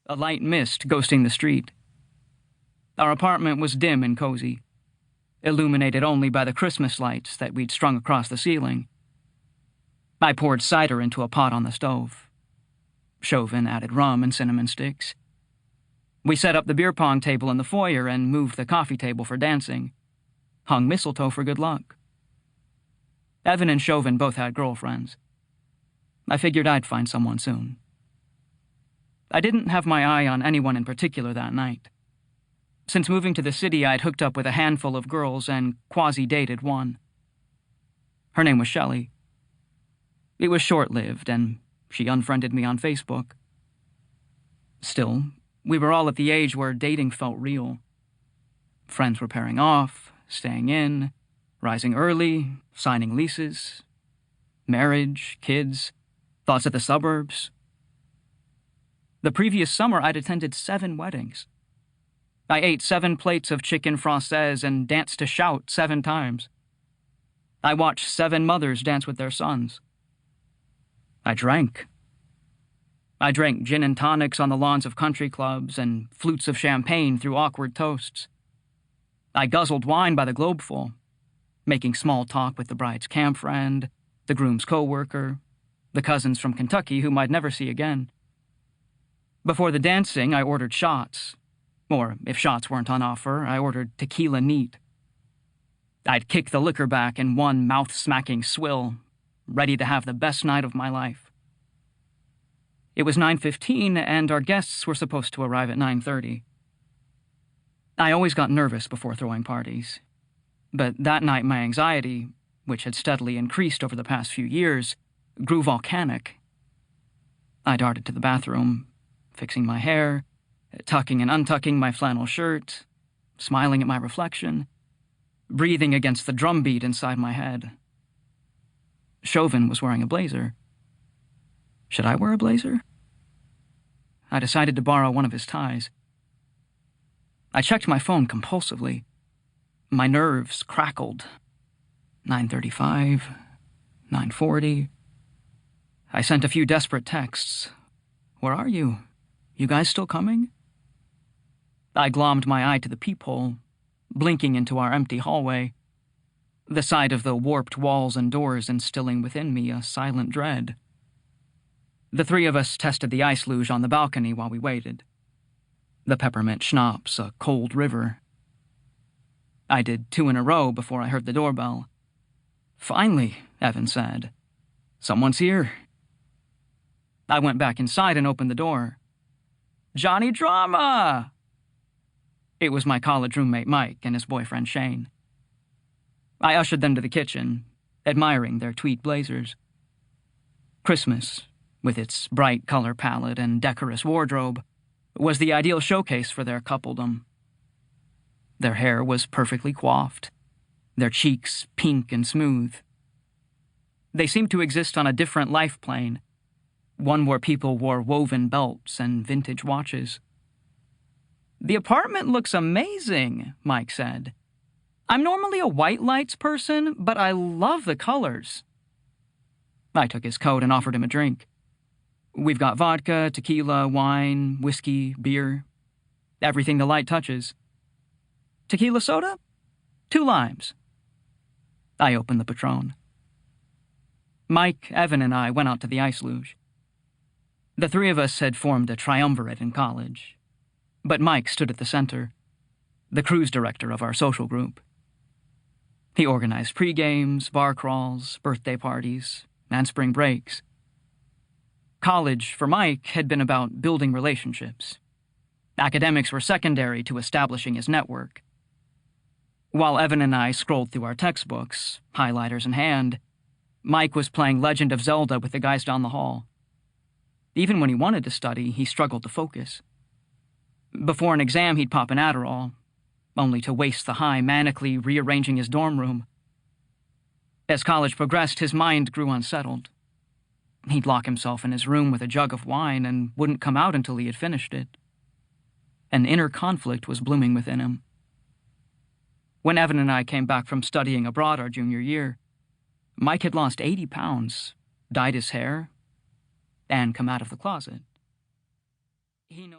a light mist ghosting the street. Our apartment was dim and cozy, illuminated only by the Christmas lights that we'd strung across the ceiling. I poured cider into a pot on the stove. Chauvin added rum and cinnamon sticks. We set up the beer pong table in the foyer and moved the coffee table for dancing. Hung mistletoe for good luck. Evan and Chauvin both had girlfriends. I figured I'd find someone soon. I didn't have my eye on anyone in particular that night. Since moving to the city, I'd hooked up with a handful of girls and quasi-dated one. Her name was Shelley. It was short-lived, and she unfriended me on Facebook. Still, we were all at the age where dating felt real. Friends were pairing off, staying in, rising early, signing leases, marriage, kids, thoughts of the suburbs. The previous summer, I'd attended 7 weddings. I ate 7 plates of chicken française and danced to Shout 7 times. I watched 7 mothers dance with their sons. I drank. I drank gin and tonics on the lawns of country clubs and flutes of champagne through awkward toasts. I guzzled wine by the globeful, making small talk with the bride's camp friend, the groom's co-worker, the cousins from Kentucky whom I'd never see again. Before the dancing, I ordered shots. Or, if shots weren't on offer, I ordered tequila neat. I'd kick the liquor back in one mouth-smacking swill, ready to have the best night of my life. It was 9:15, and our guests were supposed to arrive at 9:30. I always got nervous before throwing parties, but that night my anxiety, which had steadily increased over the past few years, grew volcanic. I darted to the bathroom, fixing my hair, tucking and untucking my flannel shirt, smiling at my reflection, breathing against the drumbeat inside my head. Chauvin was wearing a blazer. Should I wear a blazer? I decided to borrow one of his ties. I checked my phone compulsively. My nerves crackled. 9:35, 9:40. I sent a few desperate texts. Where are you? You guys still coming? I glommed my eye to the peephole, blinking into our empty hallway, the sight of the warped walls and doors instilling within me a silent dread. The 3 of us tested the ice luge on the balcony while we waited. The peppermint schnapps, a cold river. I did 2 in a row before I heard the doorbell. Finally, Evan said. Someone's here. I went back inside and opened the door. Johnny Drama! It was my college roommate Mike and his boyfriend Shane. I ushered them to the kitchen, admiring their tweed blazers. Christmas, with its bright color palette and decorous wardrobe, was the ideal showcase for their coupledom. Their hair was perfectly coiffed, their cheeks pink and smooth. They seemed to exist on a different life plane, one where people wore woven belts and vintage watches. The apartment looks amazing, Mike said. I'm normally a white lights person, but I love the colors. I took his coat and offered him a drink. We've got vodka, tequila, wine, whiskey, beer. Everything the light touches. Tequila soda? 2 limes. I opened the Patron. Mike, Evan, and I went out to the ice luge. The 3 of us had formed a triumvirate in college, but Mike stood at the center, the cruise director of our social group. He organized pre-games, bar crawls, birthday parties, and spring breaks. College, for Mike, had been about building relationships. Academics were secondary to establishing his network. While Evan and I scrolled through our textbooks, highlighters in hand, Mike was playing Legend of Zelda with the guys down the hall. Even when he wanted to study, he struggled to focus. Before an exam, he'd pop an Adderall, only to waste the high manically rearranging his dorm room. As college progressed, his mind grew unsettled. He'd lock himself in his room with a jug of wine and wouldn't come out until he had finished it. An inner conflict was blooming within him. When Evan and I came back from studying abroad our junior year, Mike had lost 80 pounds, dyed his hair, and come out of the closet. He knows